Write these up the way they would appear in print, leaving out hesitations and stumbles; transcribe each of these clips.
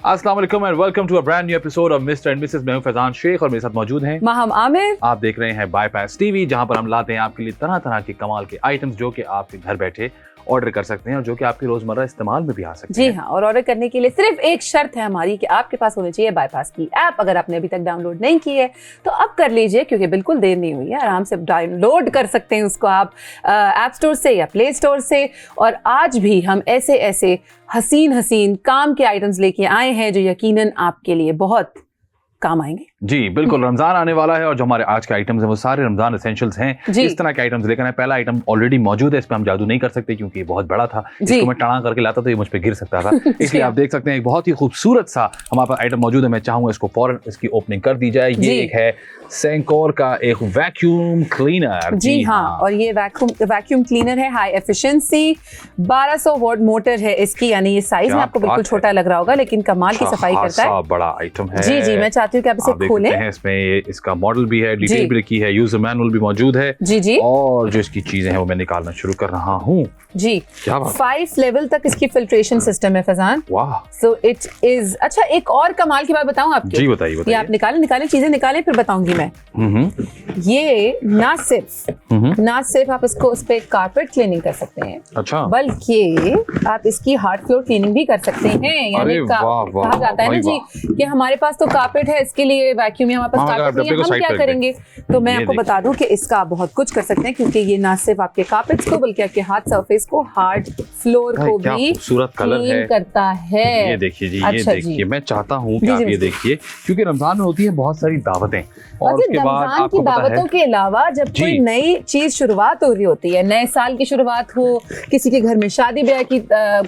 अस्सलाम वालेकुम and welcome to a brand new episode of Mr and Mrs. मैं हूं फैजान शेख और मेरे साथ मौजूद हैं माहम आमिर। आप देख रहे हैं बाईपास टीवी, जहां पर हम लाते हैं आपके लिए तरह तरह के कमाल के आइटम्स जो कि आप घर बैठे ऑर्डर कर सकते हैं और जो कि आपके रोजमर्रा इस्तेमाल में भी आ सकते हैं। जी हाँ, और ऑर्डर करने के लिए सिर्फ एक शर्त है हमारी कि आपके पास होनी चाहिए बाईपास की ऐप। अगर आपने अभी तक डाउनलोड नहीं की है तो अब कर लीजिए, क्योंकि बिल्कुल देर नहीं हुई है। आराम से डाउनलोड कर सकते हैं उसको आप ऐप स्टोर से या प्ले स्टोर से। और आज भी हम ऐसे ऐसे हसीन काम के आइटम्स लेके आए हैं जो यकीनन आपके लिए बहुत काम आएंगे। जी बिल्कुल, रमजान आने वाला है और जो हमारे आज के आइटम्स हैं वो सारे रमजान एसेंशियल्स हैं। इस तरह के आइटम्स लेकर आए। पहला आइटम ऑलरेडी मौजूद है, इस पे हम जादू नहीं कर सकते क्योंकि ये बहुत बड़ा था। इसको मैं टड़ा करके लाता तो ये मुझ पे गिर सकता था, इसलिए आप देख सकते हैं एक बहुत ही खूबसूरत सा हमारे पास आइटम मौजूद है। मैं चाहूंगा इसको फौरन इसकी ओपनिंग कर दी जाए। ये एक है सेंकोर का एक वैक्यूम क्लीनर। जी हाँ, और ये वैक्यूम क्लीनर है हाई एफिशिएंसी। 1200 वॉट मोटर है इसकी, यानी ये साइज में आपको बिल्कुल छोटा लग रहा होगा लेकिन कमाल की सफाई करता है। बड़ा आइटम है। जी, मैं चाहती हूँ कि आप इसे खोलें। इसमें इसका मॉडल भी है, डिटेल भी लिखी है, यूजर मैनुअल भी मौजूद है। जी और जो इसकी चीजें हैं वो मैं निकालना शुरू कर रहा हूँ। जी, क्या बात? 5 लेवल तक इसकी फिल्ट्रेशन सिस्टम है फैजान। वाह, सो इट इज। अच्छा, एक और कमाल की बात बताऊं आपको। जी बताइए। ये आप निकालें चीजें निकालें, फिर बताऊंगी मैं। ये ना सिर्फ आप इसको उस पे कारपेट क्लीनिंग कर सकते हैं, अच्छा, बल्कि आप इसकी हार्ड फ्लोर क्लीनिंग भी कर सकते हैं। यानी कहा जाता है ना जी कि हमारे पास तो कारपेट है, इसके लिए वैक्यूम, हमारे पास कारपेट नहीं है, हम क्या करेंगे। तो मैं आपको बता दूं कि इसका आप बहुत कुछ कर सकते हैं, क्योंकि ये ना सिर्फ आपके कारपेट्स को बल्कि आपके हाथ सरफेस को, हार्ड फ्लोर को भी खूबसूरत कलर है करता है। ये देखिए जी, ये देखिए। मैं चाहता हूँ कि आप ये देखिए, क्योंकि रमजान में होती है बहुत सारी दावतें और उसके बाद आपको पता है दावतों के अलावा जब कोई नई चीज शुरुआत हो रही होती है, नए साल की शुरुआत हो, किसी के घर में शादी ब्याह की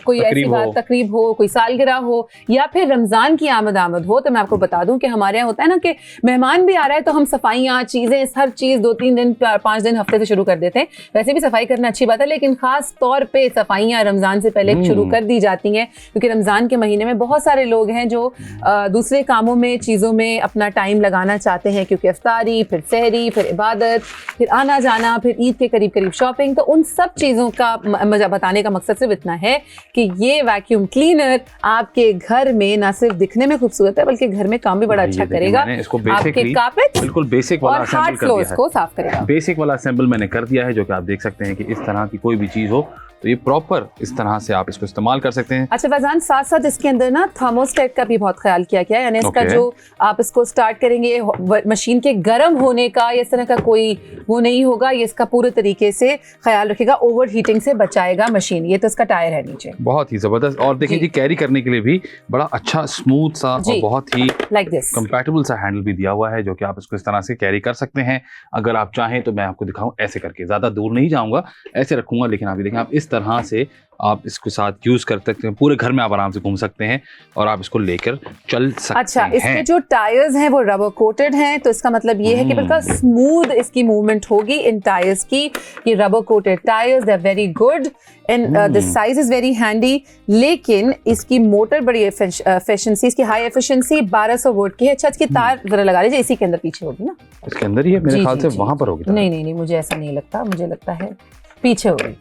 कोई ऐसी बात तकरीब हो, कोई सालगिरह हो, या फिर रमजान की आमद हो, तो मैं आपको बता दूं कि हमारे यहाँ होता है ना कि मेहमान भी आ रहा है तो हम सफाइयाँ, चीजें, हर चीज 2-3 दिन 5 दिन हफ्ते से शुरू कर देते हैं। वैसे भी सफाई करना अच्छी बात है, लेकिन खास तौर पे सफाइयाँ रमजान से पहले शुरू कर दी जाती हैं, क्योंकि रमजान के महीने में बहुत सारे लोग हैं जो दूसरे कामों में, चीजों में अपना टाइम लगाना चाहते हैं, क्योंकि इफ्तारी, फिर सहरी, फिर इबादत, फिर आना जाना, फिर ईद के करीब शॉपिंग। तो उन सब चीजों का मजा बताने का मकसद सिर्फ इतना है कि ये वैक्यूम क्लीनर आपके घर में ना सिर्फ दिखने में खूबसूरत है बल्कि घर में काम भी बड़ा अच्छा करेगा। आपके कारपेट बिल्कुल बेसिक वाला हार्ड फ्लोर्स को साफ करेगा। बेसिक वाला असेंबल मैंने कर दिया है, जो कि आप देख सकते हैं कि इस तरह की कोई भी चीज हो तो ये प्रॉपर इस तरह से आप इसको इस्तेमाल कर सकते हैं। अच्छा फैजान, साथ साथ इसके अंदर ना थर्मोस्टेट का भी बहुत ख्याल किया गया है, यानी इसका जो आप इसको स्टार्ट करेंगे मशीन के गर्म होने का या इस तरह का कोई वो नहीं होगा। ये इसका पूरे तरीके से ख्याल रखेगा, ओवर हीटिंग से बचाएगा मशीन। ये तो इसका टायर है नीचे, बहुत ही जबरदस्त। और देखिए जी, कैरी करने के लिए भी बड़ा अच्छा स्मूथ सा और बहुत ही लाइक दिस कंपैटिबल सा हैंडल भी दिया हुआ है, जो कि आप इसको इस तरह से कैरी कर सकते हैं। अगर आप चाहें तो मैं आपको दिखाऊं ऐसे करके, ज्यादा दूर नहीं जाऊंगा, ऐसे रखूंगा, लेकिन आप देखें, आप इस तरह से आप इसको साथ यूज कर सकते हैं। पूरे घर में आप आराम से घूम सकते हैं और आप इसको लेकर चल सकते हैं। अच्छा, इसके जो टायर्स हैं वो रबर कोटेड हैं, तो इसका मतलब ये है कि बिल्कुल स्मूथ इसकी मूवमेंट होगी इन टायर्स की। ये rubber coated tyres, they are very good and the size is very handy. लेकिन इसकी मोटर बड़ी एफिशिएंसी, इसकी हाई एफिशिएंसी 1200 वोल्ट की है। अच्छा, इसकी तार जरा लगा लीजिए, इसी के अंदर पीछे होगी ना, इसके अंदर ही है मेरे ख्याल से। वहां पर होगी? नहीं, मुझे ऐसा नहीं लगता, मुझे लगता है पीछे होगी।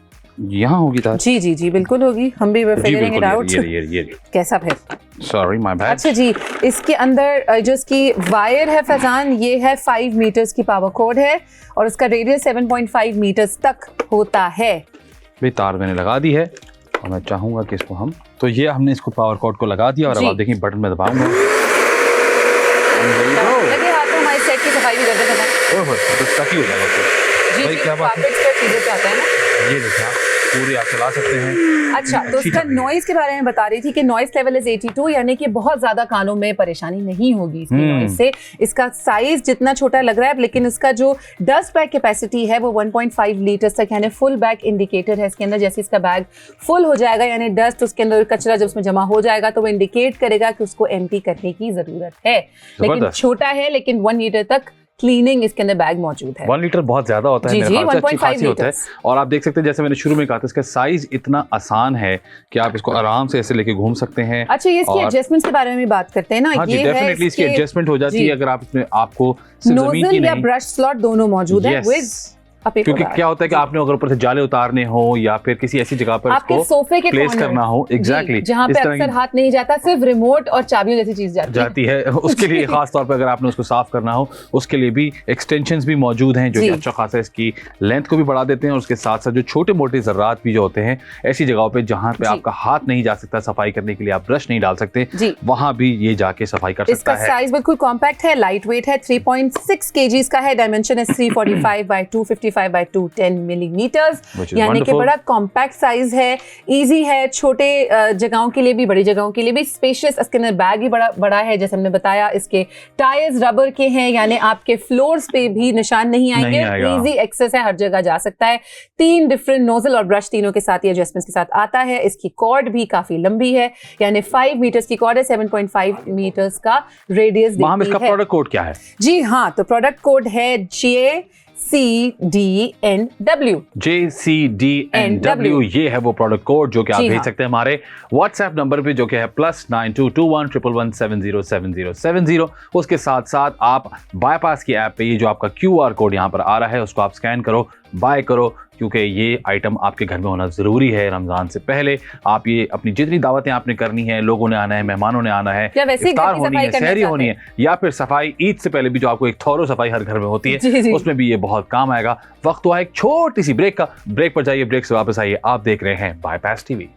यहाँ होगी तार? जी बिल्कुल होगी। हम भी फिगरिंग इट आउट। ये कैसा फिर? Sorry my bad. अच्छा जी, इसके अंदर जो इसकी वायर है फैजान, ये है 5 मीटर्स की पावर कोड है और इसका रेडियस 7.5 मीटर्स तक होता है। भाई तार मैंने लगा दी है और मैं चाहूंगा कि इसको हम, तो ये हमने इसको पावर कोड को लगा दिया और अब आप देखिए बटन में दबाऊंगा, लगे हाथ में हमारे सेट की सफाई भी कर देते हैं। ओह तो स्टक ही हो जाएगा। भाई क्या बात है, चीजें चाहते हैं ना, ये देखिए पूरी आप चला सकते हैं। अच्छा, तो इसका नॉइज के बारे में बता रही थी कि नॉइज लेवल इज 82, यानी कि बहुत ज्यादा कानों में परेशानी नहीं होगी इसकी नॉइज से। इसका साइज जितना छोटा लग रहा है, लेकिन इसका जो डस्ट बैग कैपेसिटी है वो 1.5 लीटर्स तक, यानी फुल बैग इंडिकेटर है इसके अंदर। जैसे इसका बैग फुल हो जाएगा, यानी डस्ट उसके अंदर, कचरा जब उसमें जमा हो जाएगा तो वो इंडिकेट करेगा कि उसको एम्प्टी करने की जरूरत है। लेकिन छोटा है, लेकिन 1 लीटर तक क्लीनिंग इसके अंदर बैग मौजूद है। 1 लीटर बहुत ज्यादा होता है, मेरे ख्याल से अच्छी खासी होता है। और आप देख सकते हैं, जैसे मैंने शुरू में कहा था, इसका साइज इतना आसान है कि आप इसको आराम से ऐसे लेके घूम सकते हैं। अच्छा, ये इसकी एडजस्टमेंट्स के बारे में भी बात करते हैं ना। हाँ, ये डेफिनेटली इसकी एडजस्टमेंट हो जाती है अगर आप इसमें, आपको नोजल या ब्रश स्लॉट दोनों मौजूद है विद क्योंकि क्या होता है कि आपने अगर ऊपर से जाले उतारने हो या फिर किसी ऐसी जगह पर आपके सोफे के प्लेस करना हो, एग्जैक्टली जहाँ पे अक्सर हाथ नहीं जाता, सिर्फ रिमोट और चाबियों जैसी चीज जाती है उसके लिए खास तौर पर अगर आपने उसको साफ करना हो, उसके लिए भी एक्सटेंशंस भी मौजूद हैं जो कि अच्छा खासा इसकी लेंथ को भी बढ़ा देते हैं और उसके साथ साथ जो छोटे मोटे जर्रात भी जो होते हैं ऐसी जगहों पे जहाँ पे आपका हाथ नहीं जा सकता सफाई करने के लिए, आप ब्रश नहीं डाल सकते, वहां भी ये जाके सफाई कर सकता है। इसका साइज बिल्कुल कॉम्पैक्ट है, लाइट वेट है, 3.6 kg का है, डायमेंशन है 345 by 255 by 210 मिलीमीटर्स, यानी कि बड़ा कॉम्पैक्ट साइज है, इजी है, छोटे जगहों के लिए भी बड़ी जगहों के लिए भी, स्पेशियस। इसके अंदर बैग भी बड़ा है, जैसे हमने बताया। इसके टायर्स रबर के हैं, यानी आपके फ्लोर्स पे भी निशान नहीं आएंगे, इजी एक्सेस है, हर जगह जा सकता है। 3 डिफरेंट नोजल और ब्रश तीनों के साथ, ये एडजस्टमेंट्स के साथ आता है। इसकी कॉर्ड भी काफी लंबी है, यानी 5 मीटर्स की कॉर्ड है, 7.5 मीटर्स का रेडियस देती है। इसका प्रोडक्ट कोड क्या है? जी हाँ, तो प्रोडक्ट कोड है JCDNW। ये है वो प्रोडक्ट कोड जो कि आप भेज सकते हैं हमारे व्हाट्सएप नंबर पे जो कि है +922111707070। उसके साथ साथ आप बायपास की ऐप पे ये जो आपका QR कोड यहाँ पर आ रहा है उसको आप स्कैन करो, बाय करो, क्योंकि ये आइटम आपके घर में होना ज़रूरी है। रमज़ान से पहले आप ये अपनी जितनी दावतें आपने करनी है, लोगों ने आना है, मेहमानों ने आना है, इफ्तार होनी है, सहरी होनी है, या फिर सफाई ईद से पहले भी जो आपको एक थोरो सफाई हर घर में होती है, उसमें भी ये बहुत काम आएगा। वक्त हुआ एक छोटी सी ब्रेक का, ब्रेक पर जाइए, ब्रेक से वापस आइए। आप देख रहे हैं बायपास टीवी।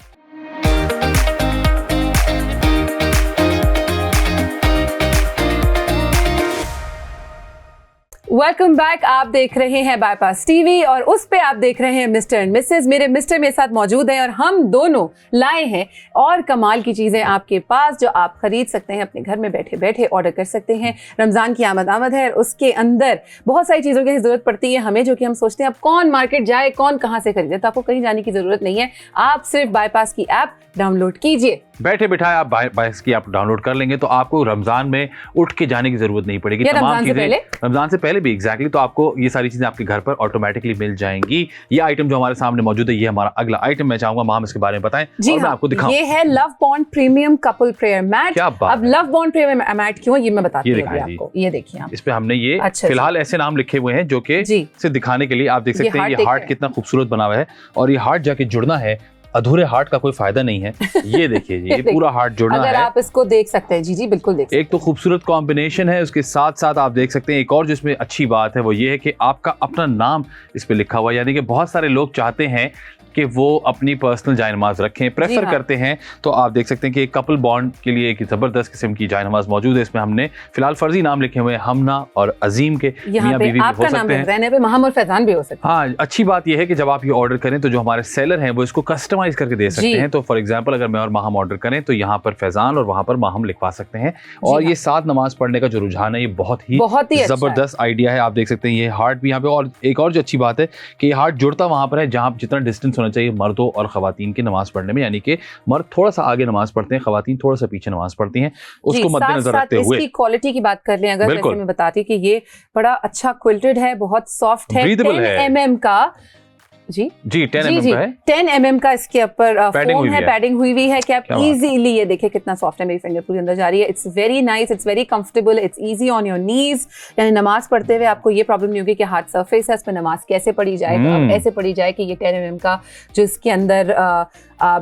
Welcome back. आप देख रहे हैं बायपास टीवी और उस पे आप देख रहे हैं मिस्टर एंड मिसेस। मेरे मिस्टर मेरे साथ मौजूद हैं और हम दोनों लाए हैं और कमाल की चीजें आपके पास जो आप खरीद सकते हैं, अपने घर में बैठे बैठे ऑर्डर कर सकते हैं। रमजान की आमद है, उसके अंदर बहुत सारी चीजों की जरूरत पड़ती है हमें, जो कि हम सोचते हैं अब कौन मार्केट जाए, कौन कहां से खरीदे। तो आपको कहीं जाने की जरूरत नहीं है, आप सिर्फ बायपास की ऐप डाउनलोड कीजिए। बैठे बिठाए आप बायपास की ऐप डाउनलोड कर लेंगे तो आपको रमजान में उठ के जाने की जरूरत नहीं पड़ेगी। तमाम चीजें रमजान से पहले भी एग्जैक्टली, तो आपको ये सारी चीजें आपके घर पर ऑटोमेटिकली मिल जाएंगी। ये आइटम जो हमारे सामने मौजूद है, ये हमारा अगला आइटम। मैं चाहूंगा माम इसके बारे में बताएं और मैं आपको दिखाऊं। ये है love bond premium couple prayer mat. अब लव बॉन्ड प्रेयर मैट क्यों, ये मैं बताती हूँ आपको। ये देखिए आप, इस पे हमने ये फिलहाल ऐसे नाम लिखे हुए हैं जो कि सिर्फ दिखाने के लिए। आप देख सकते हैं ये हार्ट कितना खूबसूरत बना हुआ है और ये हार्ट जाके जुड़ना है, अधूरे हार्ट का कोई फायदा नहीं है। ये देखिए ये पूरा हार्ट जुड़ना अगर है। आप इसको देख सकते हैं, जी बिल्कुल देख सकते हैं। एक तो खूबसूरत कॉम्बिनेशन है, उसके साथ साथ आप देख सकते हैं एक और जिसमें अच्छी बात है वो ये है कि आपका अपना नाम इस पे लिखा हुआ है, यानी कि बहुत सारे लोग चाहते हैं कि वो अपनी पर्सनल जायनमाज रखें, प्रेफर करते हैं। तो आप देख सकते हैं कि एक कपल बॉन्ड के लिए एक ज़बरदस्त किस्म की जायनमाज मौजूद है। इसमें हमने फिलहाल फर्जी नाम लिखे हुए हैं, हमना और अजीम के, मियां बीवी भी हो सकते हैं, महम और फैजान भी हो सकते हैं। हाँ, अच्छी बात यह है कि जब आप ये ऑर्डर करें तो जो हमारे सेलर हैं वो इसको कस्टमाइज करके दे सकते हैं। तो फॉर एग्जाम्पल अगर मैं और माहम ऑर्डर करें तो यहाँ पर फैजान और वहाँ पर माहम लिखवा सकते हैं। और ये साथ नमाज पढ़ने का जो रुझान है, ये बहुत ही जबरदस्त आइडिया है। आप देख सकते हैं ये हार्ट भी यहाँ पे, और एक और जो अच्छी बात है कि ये हार्ट जुड़ता वहाँ पर है जहाँ जितना डिस्टेंस होना चाहिए मर्दों और खवातीन की नमाज पढ़ने में, यानी कि मर्द थोड़ा सा आगे नमाज पढ़ते हैं, खवातीन थोड़ा सा पीछे नमाज पढ़ती हैं। उसको मद्देनजर रखते हुए इसकी क्वालिटी की बात कर लें अगर, जैसे मैं बताती कि ये बड़ा अच्छा क्विल्टेड है, बहुत सॉफ्ट है, 10 mm का, जी 10 mm का है, 10 mm का इसके ऊपर फोम है, पैडिंग हुई हुई है कि आप इजीली, ये देखिए कितना सॉफ्ट है, मेरी फिंगर पूरी अंदर जा रही है। It's very nice, it's very comfortable, it's easy on your knees. यानी नमाज पढ़ते हुए आपको ये प्रॉब्लम नहीं होगी कि हार्ड सरफेस है, इस पर नमाज कैसे पढ़ी जाए। तो अब ऐसे पढ़ी जाए कि ये 10 mm का जो इसके अंदर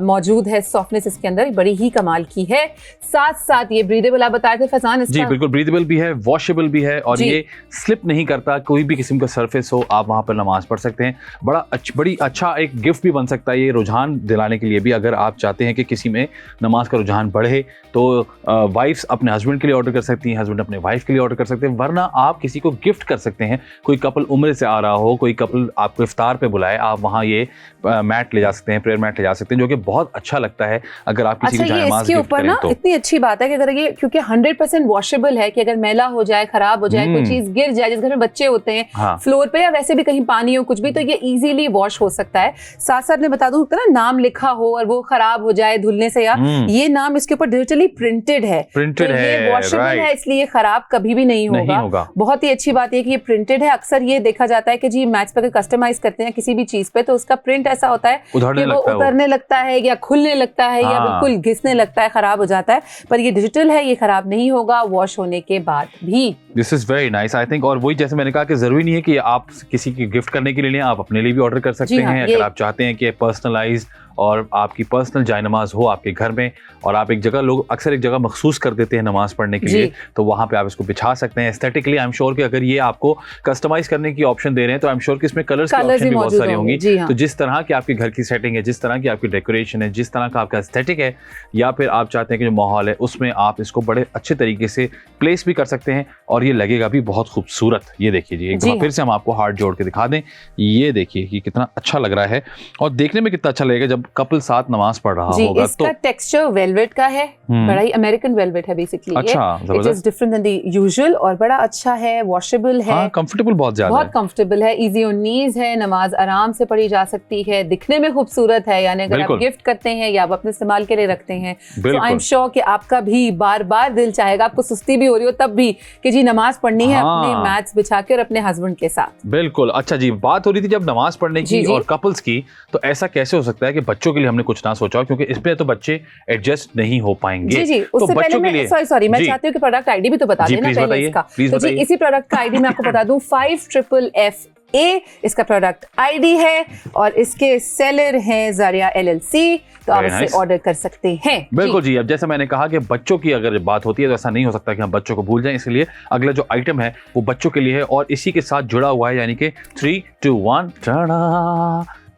मौजूद है, सॉफ्टनेस इसके अंदर बड़ी ही कमाल की है। साथ साथ ये ब्रीदेबल, आप बताए थे फैजान, जी बिल्कुल ब्रीदेबल भी है, वॉशेबल भी है और ये स्लिप नहीं करता। कोई भी किस्म का सरफेस हो, आप वहां पर नमाज पढ़ सकते हैं। बड़ी अच्छा एक गिफ्ट भी बन सकता है ये रुझान दिलाने के लिए भी। अगर आप चाहते हैं कि किसी में नमाज का रुझान बढ़े तो वाइफ्स अपने हस्बैंड के लिए ऑर्डर कर सकती हैं, हस्बैंड अपने वाइफ के लिए ऑर्डर कर सकते हैं, वरना आप किसी को गिफ्ट कर सकते हैं। कोई कपल उम्र से आ रहा हो, कोई कपल आपको इफ्तार पे बुलाए, आप वहाँ ये मैट ले जा सकते हैं, प्रेयर मैट ले जा सकते हैं, जो कि बहुत अच्छा लगता है अगर आप किसी को जायमाज़ गिफ्ट करें तो। इतनी अच्छी बात है कि अगर ये, क्योंकि 100% वॉशेबल है, कि अगर मैला हो जाए, खराब हो जाए, कोई चीज गिर जाए, जिस घर में बच्चे होते हैं फ्लोर पे या वैसे भी कहीं पानी हो कुछ भी, तो ये इजीली वॉश हो सकता है। साथ साथ मैं बता दूं ना, नाम लिखा हो और वो खराब हो जाए धुलने से, या ये नाम इसके ऊपर डिजिटली प्रिंटेड है, तो ये वॉशेबल है, इसलिए खराब कभी भी नहीं होगा। बहुत ही अच्छी बात है कि ये प्रिंटेड है। अक्सर ये देखा जाता है कि जी मैच पे कस्टमाइज करते हैं किसी भी चीज पे, तो उसका प्रिंट ऐसा होता है कि वो उतरने लगता है या खुलने लगता है या बिल्कुल घिसने लगता है, खराब हो जाता है। पर ये डिजिटल है, ये खराब नहीं होगा वॉश होने के बाद भी। This is very nice I think. और वही जैसे मैंने कहा कि जरूरी नहीं है कि आप किसी की गिफ्ट करने के लिए, आप अपने लिए भी ऑर्डर कर सकते हैं। अगर आप चाहते हैं कि पर्सनलाइज और आपकी पर्सनल जाय नमाज हो आपके घर में, और आप एक जगह, लोग अक्सर एक जगह मखसूस कर देते हैं नमाज पढ़ने के लिए, तो वहां पे आप इसको बिछा सकते हैं एस्थेटिकली। आई एम श्योर कि अगर ये आपको कस्टमाइज करने की ऑप्शन दे रहे हैं तो आई एम श्योर कि इसमें कलर्स की ऑप्शन भी बहुत सारी होंगी। तो जिस तरह की आपके घर की सेटिंग है, जिस तरह की आपकी डेकोरेशन है, जिस तरह का आपका एस्थेटिक है, या फिर आप चाहते हैं कि जो माहौल है उसमें आप इसको बड़े अच्छे तरीके से प्लेस भी कर सकते हैं और ये लगेगा भी बहुत खूबसूरत। ये देखिए जी, एक बार फिर से हम आपको हाथ जोड़ के दिखा दें, ये देखिए कि कितना अच्छा लग रहा है और देखने में कितना अच्छा लगेगा जब कपल साथ नमाज पढ़ रहा होगा। इसका टेक्सचर वेलवेट का है, बड़ा ही अमेरिकन वेलवेट है बेसिकली। अच्छा, it is different than the usual और बड़ा अच्छा है, वॉशेबल है, कंफर्टेबल बहुत ज्यादा, बहुत कंफर्टेबल है, इजी ऑन नीज है, नमाज आराम से पढ़ी जा सकती है, दिखने में खूबसूरत है। यानी अगर आप गिफ्ट करते हैं या आप अपने इस्तेमाल के लिए रखते हैं, तो आई एम श्योर कि आपका भी बार बार दिल चाहेगा, आपको सुस्ती भी हो रही हो तब भी, कि जी नमाज पढ़नी है अपने मैट्स बिछा के और अपने हस्बैंड के साथ। बिल्कुल। अच्छा जी, बात हो रही थी जब नमाज पढ़ने की और कपल्स की, तो ऐसा कैसे हो सकता है कि बच्चों के लिए हमने कुछ ना सोचा, क्योंकि इसमें तो बच्चे एडजस्ट नहीं हो पाएंगे। जी, तो उससे पहले मैं सॉरी मैं चाहती हूँ कि प्रोडक्ट आईडी भी तो बता देना पहले इसका। तो जी इसी प्रोडक्ट का आईडी मैं आपको बता दूं, 5FFA इसका प्रोडक्ट आईडी है और इसके सेलर हैं ज़ारिया LLC, तो आप इससे ऑर्डर कर सकते हैं। बिल्कुल जी। अब जैसे मैंने कहा कि बच्चों की अगर बात होती है तो ऐसा नहीं हो सकता कि हम बच्चों को भूल जाएं, इसलिए अगला जो आइटम है वो बच्चों के लिए है और इसी के साथ जुड़ा हुआ है, यानी कि 3, 2, 1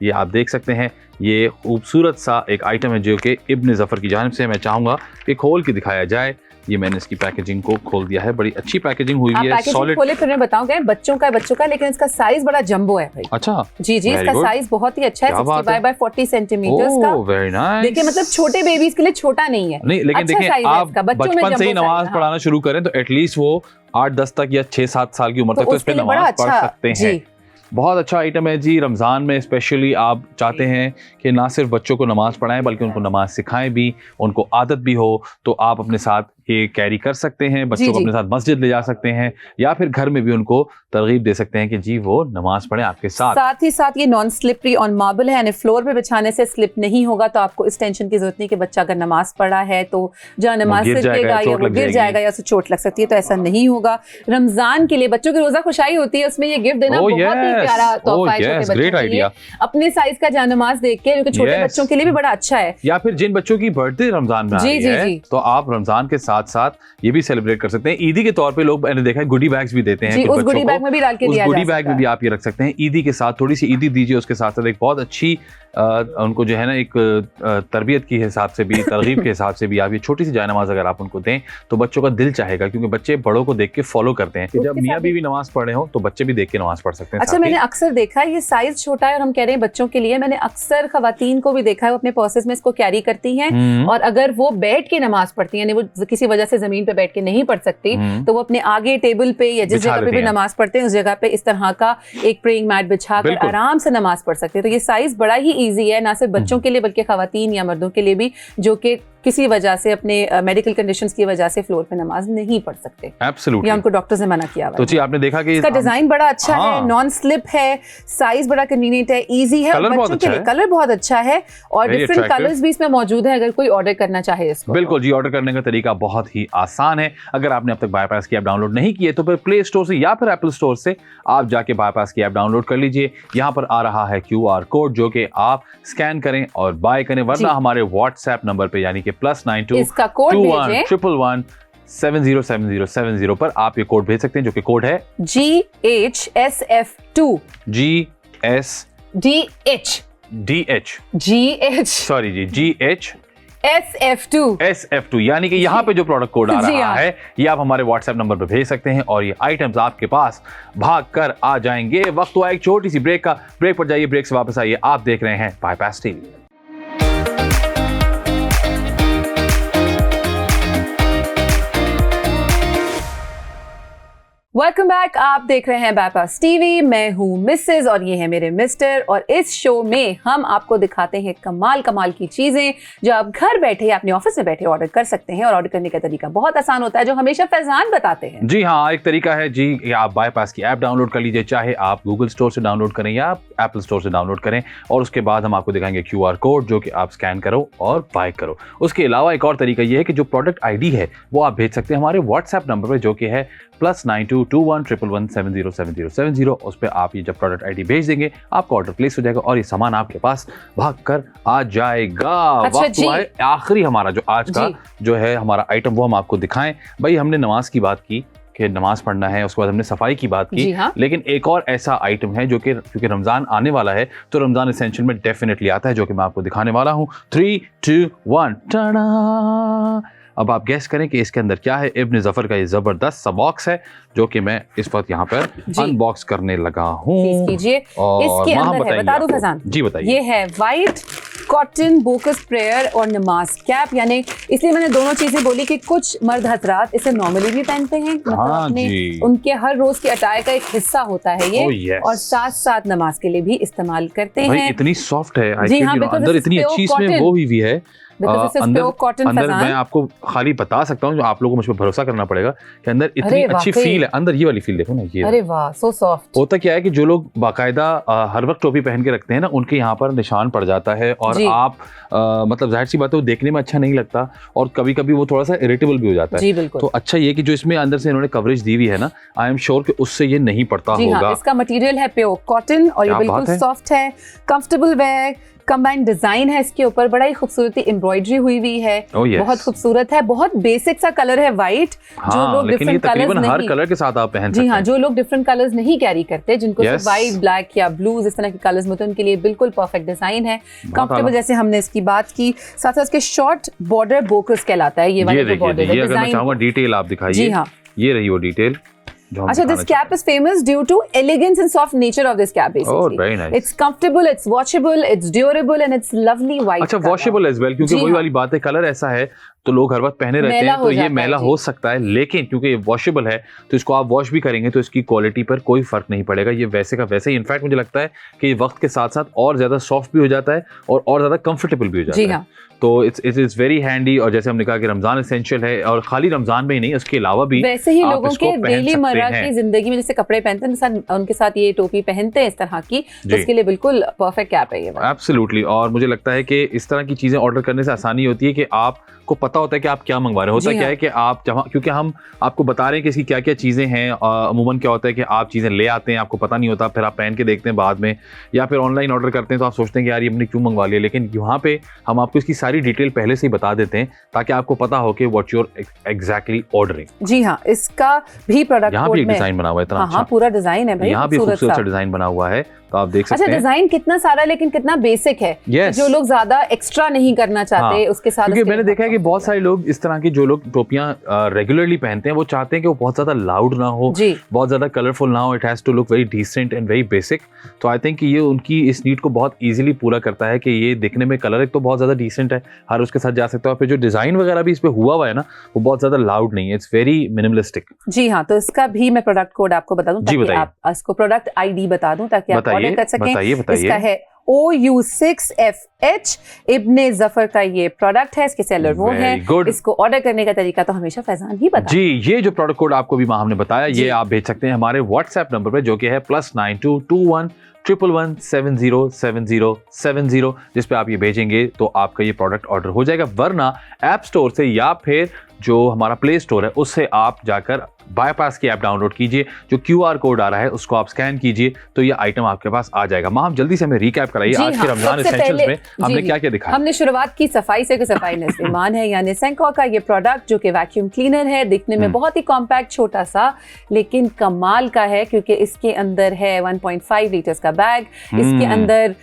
ये आप देख सकते हैं। ये खूबसूरत सा एक आइटम है जो कि इब्न ज़फ़र की जानिब से, मैं चाहूंगा कि खोल के दिखाया जाए। ये मैंने इसकी पैकेजिंग को खोल दिया है, बड़ी अच्छी पैकेजिंग हुई है, सॉलिड। खोले फिर मैं बताऊंगा, बच्चों का, लेकिन इसका साइज बड़ा जंबो है भाई। अच्छा जी, इसका साइज बहुत ही अच्छा है, 65 बाय 40 सेंटीमीटर का। Very nice. देखिए मतलब छोटे बेबीज के लिए छोटा नहीं है, नहीं, लेकिन अच्छा देखिए आप बचपन से ही नमाज पढ़ाना शुरू करें तो एटलीस्ट वो 8-10 तक या 6-7 साल की उम्र तक तो इस पे नमाज पढ़ सकते हैं। बहुत अच्छा आइटम है जी। रमज़ान में स्पेशली आप चाहते हैं कि ना सिर्फ बच्चों को नमाज पढ़ाएं बल्कि उनको नमाज सिखाएं भी, उनको आदत भी हो, तो आप अपने साथ ये कैरी कर सकते हैं, बच्चों को अपने साथ मस्जिद ले जा सकते हैं या फिर घर में भी उनको तरगीब दे सकते हैं कि जी वो नमाज पढ़े आपके साथ। साथ ही साथ ये नॉन स्लिपरी ऑन मार्बल है, यानी फ्लोर पे बिछाने से स्लिप नहीं होगा, तो आपको इस टेंशन की जरूरत नहीं कि बच्चा अगर नमाज पढ़ा है तो जहाँ नमाज सिखेगा या वो गिर जाएगा या उसे चोट लग सकती है, तो ऐसा नहीं होगा। रमजान के लिए बच्चों की रोजा खुशाई होती है, उसमें ये गिफ्ट देना बहुत ही प्यारा तोहफा है छोटे बच्चों के लिए। अपने साइज का जहाँ नमाज देख के, क्योंकि छोटे बच्चों के लिए भी बड़ा अच्छा है। या फिर जिन बच्चों की बर्थडे रमजान में है तो आप रमजान के साथ साथ ये भी सेलिब्रेट कर सकते हैं। ईदी के तौर पे लोग, मैंने देखा है, गुडी बैग्स भी देते हैं, उस गुडी बैग में भी डाल के दिया जा सकता है। गुडी बैग में भी आप ये रख सकते हैं। ईदी के साथ थोड़ी सी ईदी दीजिए, उसके साथ साथ एक बहुत अच्छी उनको जो है ना एक तरबियत की हिसाब से भी, तरगीब के हिसाब से भी आप ये छोटी सी जायनमाज अगर आप उनको दें तो बच्चों का दिल चाहेगा, क्योंकि बच्चे बड़ों को देख के फॉलो करते हैं। जब मियाँ बीवी नमाज पढ़े हो तो बच्चे भी देख के नमाज पढ़ सकते हैं। अच्छा, मैंने अक्सर देखा है ये साइज छोटा है और हम कह रहे हैं बच्चों के लिए, मैंने अक्सर खवातीन को भी देखा है वो अपने पर्सेस में इसको कैरी करती हैं, और अगर वो बैठ के नमाज पढ़ती हैं, वो किसी वजह से जमीन पे बैठ के नहीं पढ़ सकती, तो वो अपने आगे टेबल पे या जिस जगह पे भी नमाज पढ़ते हैं उस जगह पे इस तरह का एक प्रेइंग मैट बिछाकर आराम से नमाज पढ़ सकते हैं। तो ये साइज बड़ा ही ईजी है, ना सिर्फ बच्चों के लिए बल्कि खवातीन या मर्दों के लिए भी जो कि किसी वजह से अपने मेडिकल कंडीशंस की वजह से फ्लोर पे नमाज नहीं पढ़ सकते। एब्सोल्युटली, या उनको डॉक्टर्स ने मना किया हुआ है। तो जी आपने देखा कि इसका डिजाइन बड़ा अच्छा है, नॉन स्लिप है, साइज बड़ा कन्वीनियंट है, इजी है, बच्चों के लिए कलर बहुत अच्छा है और डिफरेंट कलर्स भी इसमें मौजूद है अगर कोई ऑर्डर करना चाहे इसको। बिल्कुल जी, ऑर्डर करने का तरीका बहुत ही आसान है। अगर आपने अब तक बायपास की ऐप डाउनलोड नहीं की है तो फिर प्ले स्टोर से या फिर एप्पल स्टोर से आप जाके बायपास की ऐप डाउनलोड कर लीजिए। यहाँ पर आ रहा है QR कोड जो कि आप स्कैन करें और बाय करें, वरना हमारे व्हाट्सएप नंबर पे यानी कि +92 का कोड भेजें 111-111-7070 पर आप ये कोड भेज सकते हैं, जो कि कोड है GHSF2 SF2 यानी कि यहाँ पे जो प्रोडक्ट कोड आ रहा है ये आप हमारे व्हाट्सएप नंबर पर भेज सकते हैं और ये आइटम्स आपके पास भाग कर आ जाएंगे। वक्त हुआ एक छोटी सी ब्रेक का, ब्रेक पर जाइए, ब्रेक से वापस आइए। आप देख रहे हैं बायपास टीवी। Welcome back. आप देख रहे हैं बायपास टीवी। मैं हूँ मिसेज और ये है मेरे मिस्टर। और इस शो में हम आपको दिखाते हैं कमाल कमाल की चीजें जो आप घर बैठे या अपने ऑफिस में बैठे ऑर्डर कर सकते हैं। और ऑर्डर करने का तरीका बहुत आसान होता है जो हमेशा फैजान बताते हैं। जी हाँ, एक तरीका है जी, आप बायपास की ऐप डाउनलोड कर लीजिए, चाहे आप गूगल स्टोर से डाउनलोड करें या आप एप्पल स्टोर से डाउनलोड करें। और उसके बाद हम आपको दिखाएंगे QR कोड जो कि आप स्कैन करो और बाय करो। उसके अलावा एक और तरीका ये है कि जो प्रोडक्ट ID है वो आप भेज सकते हैं हमारे व्हाट्सएप नंबर पर जो कि है +922111707070। उस पर आप ये जब प्रोडक्ट ID भेज देंगे आपका ऑर्डर प्लेस हो जाएगा और ये सामान आपके पास भाग कर आ जाएगा। वक्त हुआ है आखिरी हमारा जो आज का जो है हमारा आइटम वो हम आपको दिखाएं। भाई हमने नमाज की बात की कि नमाज पढ़ना है, उसके बाद हमने सफाई की बात की, लेकिन एक और ऐसा आइटम है जो कि क्योंकि रमजान आने वाला है तो रमजान एसेंशियल में डेफिनेटली आता है जो कि मैं आपको दिखाने वाला हूँ। 3, 2, 1 टाडा। अब आप गेस करें कि इसके अंदर क्या है। इब्न जफर का ये जबरदस्त सा बॉक्स है जो कि मैं इस वक्त यहाँ पर अनबॉक्स करने लगा हूँ। इसके अंदर है, बता दूं फैजान? जी बताइए। ये है व्हाइट कॉटन बोकस स्प्रेयर और नमाज कैप। यानी इसलिए मैंने दोनों चीजें बोली कि कुछ मर्द हजरात इसे नॉर्मली भी पहनते हैं, मतलब अपने उनके हर रोज के अटायर का एक हिस्सा होता है ये। और साथ साथ नमाज के लिए भी इस्तेमाल करते हैं। इतनी सॉफ्ट है, अंदर इतनी अच्छी इसमें वो हुई है। अंदर मैं आपको खाली बता सकता हूँ, आप लोगों को मुझ पर भरोसा करना पड़ेगा कि अंदर इतनी अच्छी फील है। अंदर ये वाली फील देखो ना, ये अरे वाह, सो सॉफ्ट। होता क्या है कि जो लोग बाकायदा हर वक्त टोपी पहन के रखते हैं ना, उनके यहाँ पर निशान पड़ जाता है और आप मतलब जाहिर सी बात है वो देखने में अच्छा नहीं लगता और कभी कभी वो थोड़ा सा इरिटेबल भी हो जाता है। तो अच्छा ये कि जो इसमें अंदर से इन्होंने कवरेज दी हुई है ना, आई एम श्योर कि उससे ये नहीं पड़ता होगा। इसका मटेरियल है प्योर कॉटन और ये बिल्कुल सॉफ्ट है, कंफर्टेबल वेयर। कंबाइंड डिजाइन है इसके ऊपर, बड़ा ही खूबसूरती एम्ब्रॉयडरी हुई हुई है। बहुत खूबसूरत है, बहुत बेसिक सा कलर है व्हाइट। जो लोग डिफरेंट कलर्स नहीं, हर कलर के साथ आप पहन सकते हैं। जी हाँ, जो लोग डिफरेंट कलर्स नहीं कैरी करते, जिनको व्हाइट, ब्लैक या ब्लूज इस तरह के कलर्स में, तो उनके लिए बिल्कुल परफेक्ट डिजाइन है। कंफर्टेबल, जैसे हमने इसकी बात की। साथ साथ इसके शॉर्ट बॉर्डर बोकर्स कहलाता है ये वाला बॉर्डर है। अगर मैं चाहूंगा डिटेल आप दिखाइए। जी हाँ, ये रही वो डिटेल। अच्छा, this cap is famous due to elegance and soft nature of this cap basically. Oh, very nice. It's comfortable, it's washable, it's durable and it's lovely white. अच्छा, washable as well, क्योंकि वही वाली बात है, colour ऐसा है तो लोग हर वक्त पहने रहते हैं तो ये मैला हो सकता है, लेकिन क्योंकि ये वॉशेबल है तो इसको आप वॉश भी करेंगे तो इसकी क्वालिटी पर कोई फर्क नहीं पड़ेगा। ये वैसे का वैसे ही, इनफैक्ट मुझे लगता है कि ये वक्त के साथ साथ और ज्यादा सॉफ्ट भी हो जाता है और ज्यादा कंफर्टेबल भी हो जाता है। तो इट इज वेरी हैंडी। और जैसे हमने कहा कि रमजान एसेंशियल है और खाली रमजान में ही नहीं, उसके अलावा भी वैसे ही लोगों के डेली मर्रा की जिंदगी में जैसे कपड़े पहनते हैं उनके साथ ये टोपी पहनते हैं इस तरह की, तो उसके लिए बिल्कुल परफेक्ट कैप है ये। एब्सोल्युटली। और मुझे लगता है कि इस तरह की चीजें ऑर्डर करने से आसानी होती है कि आपको पता होता है कि आप क्या मंगवा रहे हो। होता क्या है कि आप जहाँ, क्योंकि हम आपको बता रहे हैं कि इसकी क्या क्या चीजें हैं, अमूमन क्या होता है कि आप चीजें ले आते हैं, आपको पता नहीं होता, फिर आप पहन के देखते हैं बाद में, या फिर ऑनलाइन ऑर्डर करते हैं तो आप सोचते हैं कि यार ये हमने क्यों मंगवा लिया। लेकिन यहाँ पे हम आपको इसकी सारी डिटेल पहले से ही बता देते हैं ताकि आपको पता हो कि व्हाट यूर एग्जैक्टली ऑर्डरिंग। जी हाँ, इसका भी प्रोडक्ट यहाँ भी एक डिजाइन बना हुआ है, इतना हाँ, पूरा डिजाइन है भाई, यहाँ भी खूबसूरत सा डिजाइन बना हुआ है, तो आप देख सकते हैं। अच्छा, डिजाइन कितना सारा लेकिन कितना बेसिक है। जो लोग ज्यादा एक्स्ट्रा नहीं करना चाहते उसके साथ, क्योंकि मैंने देखा है कि बहुत सारे लोग इस तरह की जो लोग टोपियां रेगुलरली पहनते हैं वो चाहते हैं कि वो बहुत ज्यादा लाउड ना हो, बहुत ज्यादा कलरफुल ना हो, it has to look very decent and very basic. तो आई थिंक ये उनकी इस नीड को बहुत इजीली पूरा करता है कि ये दिखने में कलर एक तो बहुत ज्यादा डिसेंट है, हर उसके साथ जा सकता है, और फिर जो डिजाइन वगैरह भी इस पे हुआ है ना वो बहुत ज्यादा लाउड नहीं है, इट्स वेरी मिनिमलिस्टिक। जी हाँ, तो इसका भी मैं प्रोडक्ट कोड आपको बता दूं ताकि आप इसको प्रोडक्ट ID बता दूं ताकि आप ऑर्डर कर सकें। इसका है OU6FH। इब्ने जफर का ये प्रोडक्ट है, इसके सेलर वो है। इसको ऑर्डर करने का तरीका तो हमेशा फैजान ही बता। जी, ये जो प्रोडक्ट कोड आपको भी हमने बताया ये आप भेज सकते हैं हमारे व्हाट्सएप नंबर पे जो कि है +9221 111707070, जिस पे आप ये भेजेंगे तो आपका ये प्रोडक्ट ऑर्डर हो जाएगा। वरना ऐप स्टोर से या फिर जो हमारा प्ले स्टोर है उससे आप जाकर बायपास की ऐप डाउनलोड कीजिए, जो QR कोड आ रहा है उसको आप स्कैन कीजिए तो ये आइटम आपके पास आ जाएगा। मां, हम जल्दी से हमें रिकैप कराइए आज के रमजान एसेंशियल्स में हमने क्या क्या दिखाया। हमने शुरुआत की सफाई से, सफाई नस्लीमान है यानी सेंको का ये प्रोडक्ट जो कि वैक्यूम क्लीनर है, दिखने में बहुत ही कॉम्पैक्ट छोटा सा लेकिन कमाल का है क्योंकि इसके अंदर है 1.5 लीटर्स का बैग। इसके अंदर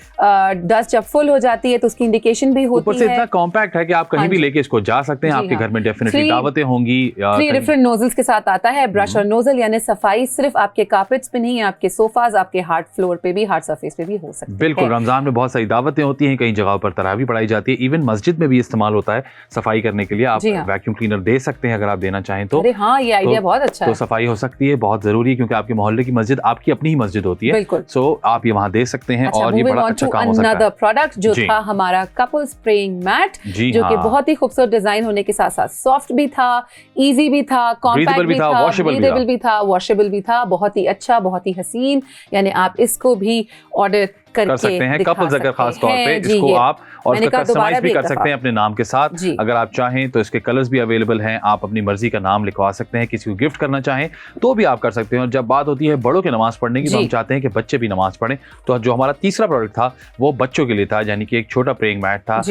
डस्ट जब फुल हो जाती है तो उसकी इंडिकेशन भी होती है। ऊपर से इतना कॉम्पैक्ट है कि आप कहीं भी लेके इसको जा सकते हैं, आपके घर में डेफिनेटली दावतें होंगी। 3 डिफरेंट नोजल्स के साथ आता है ब्रश और नोजल, यानी सफाई सिर्फ आपके कारपेट्स पे नहीं, आपके सोफाज, आपके हार्ड फ्लोर पे भी, हार्ड सरफेस पे भी हो सकती है। बिल्कुल, रमजान में बहुत सारी दावतें होती हैं, कई जगहों पर तरावी पढ़ाई जाती है, इवन मस्जिद में भी इस्तेमाल होता है सफाई करने के लिए। आप वैक्यूम क्लीनर दे सकते हैं अगर आप देना चाहें तो। अरे हाँ, ये आइडिया बहुत अच्छा है। तो सफाई हो सकती है, बहुत जरूरी है, क्योंकि आपके मोहल्ले की मस्जिद आपकी अपनी ही मस्जिद होती है। बिल्कुल। सो आप ये वहाँ दे सकते हैं। और ये बड़ा अच्छा काम हो सकता है। प्रोडक्ट जो था हमारा कपल स्प्रेइंग मैट, जो कि बहुत ही खूबसूरत डिजाइन होने के साथ साथ सॉफ्ट भी था, इजी भी था, कॉम्पैक्ट भी था, ब्रीदेबल भी था, वॉशेबल भी था, बहुत ही अच्छा, बहुत ही हसीन। यानी आप इसको भी ऑर्डर कर सकते हैं, कपल्स अगर खास तौर पे इसको आप, और इसका कस्टमाइज भी कर सकते हैं अपने नाम के साथ। अगर आप चाहें तो इसके कलर्स भी अवेलेबल हैं, आप अपनी मर्जी का नाम लिखवा सकते हैं, किसी को गिफ्ट करना चाहें तो भी आप कर सकते हैं। और जब बात होती है बड़ों की नमाज पढ़ने की, तो हम चाहते हैं कि बच्चे भी नमाज पढ़ें। तो जो हमारा तीसरा प्रोडक्ट था वो बच्चों के लिए था, यानी कि एक छोटा प्रेइंग मैट था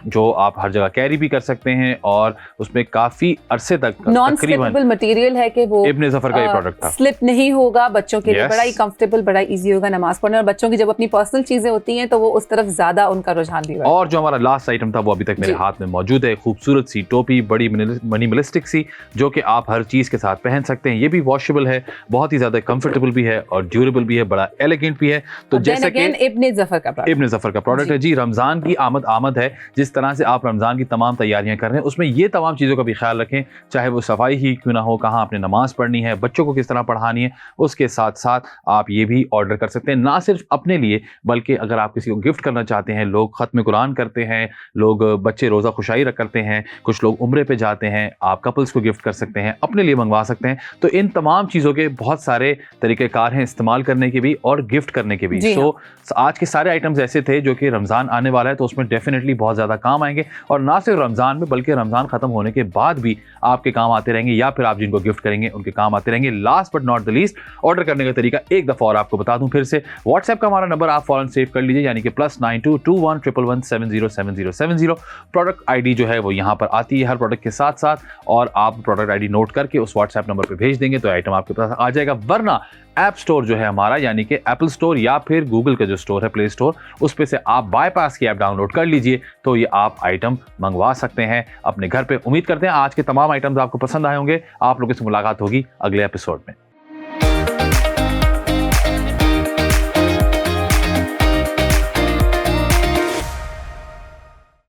जो आप हर जगह कैरी भी कर सकते हैं, और उसमें काफी अरसे तक नॉन स्लिपेबल मटेरियल है कि वो इब्न ज़फर का ये प्रोडक्ट था, स्लिप नहीं होगा, बच्चों के लिए बड़ा ही कंफर्टेबल, बड़ा इजी होगा नमाज पढ़ने। और बच्चों की जब अपनी पर्सनल चीजें होती हैं तो वो उस तरफ ज्यादा उनका रुझान भी। और जो हमारा लास्ट आइटम था वो अभी तक मेरे हाथ में मौजूद है, खूबसूरत सी टोपी, बड़ी मिनिमलिस्टिक सी, जो कि आप हर चीज के साथ पहन सकते हैं। ये भी वॉशेबल है, बहुत ही ज्यादा कंफर्टेबल भी है और ड्यूरेबल भी है, बड़ा एलिगेंट भी है। तो जैसे कि इब्न ज़फर का प्रोडक्ट है जी, रमजान की आमद है, जिस तरह से आप रमजान की तमाम तैयारियां कर रहे हैं उसमें ये तमाम चीजों का भी ख्याल रखें, चाहे वो सफाई ही क्यों ना हो, कहाँ आपने नमाज पढ़नी है, बच्चों को किस तरह पढ़ानी है, उसके साथ साथ आप ये भी ऑर्डर कर सकते हैं, ना सिर्फ अपने लिए बल्कि अगर आप किसी को गिफ्ट करना चाहते हैं। लोग खत्म कुरान करते हैं, लोग बच्चे रोज़ा खुशाई रख करते हैं, कुछ लोग उम्रे पे जाते हैं, आप कपल्स को गिफ्ट कर सकते हैं, अपने लिए मंगवा सकते हैं। तो इन तमाम चीज़ों के बहुत सारे तरीक़ेकार हैं इस्तेमाल करने के भी और गिफ्ट करने के भी। सो आज के सारे आइटम्स ऐसे थे जो कि रमज़ान आने वाला है तो उसमें डेफिनेटली बहुत ज़्यादा काम आएंगे, और ना सिर्फ रमज़ान में बल्कि रमज़ान ख़त्म होने के बाद भी आपके काम आते रहेंगे, या फिर आप जिनको गिफ्ट करेंगे उनके काम आते रहेंगे। Last but not the least, order करने का तरीका एक दफ़ा और आपको बता दूं फिर से, व्हाट्सएप का हमारा नंबर आप फौरन सेव कर लीजिए, यानी कि +922111707070। प्रोडक्ट आईडी जो है वो यहाँ पर आती है हर प्रोडक्ट के साथ साथ, और आप प्रोडक्ट आईडी नोट करके उस व्हाट्सएप नंबर पर भेज देंगे तो आइटम आपके पास आ जाएगा। वरना ऐप स्टोर जो है हमारा, यानी कि एप्पल स्टोर या फिर गूगल का जो स्टोर है प्ले स्टोर, उस पे से आप बाईपास की ऐप डाउनलोड कर लीजिए, तो ये आप आइटम मंगवा सकते हैं अपने घर पे। उम्मीद करते हैं आज के तमाम आइटम्स आपको पसंद आए होंगे। आप लोगों से मुलाकात होगी अगले एपिसोड में।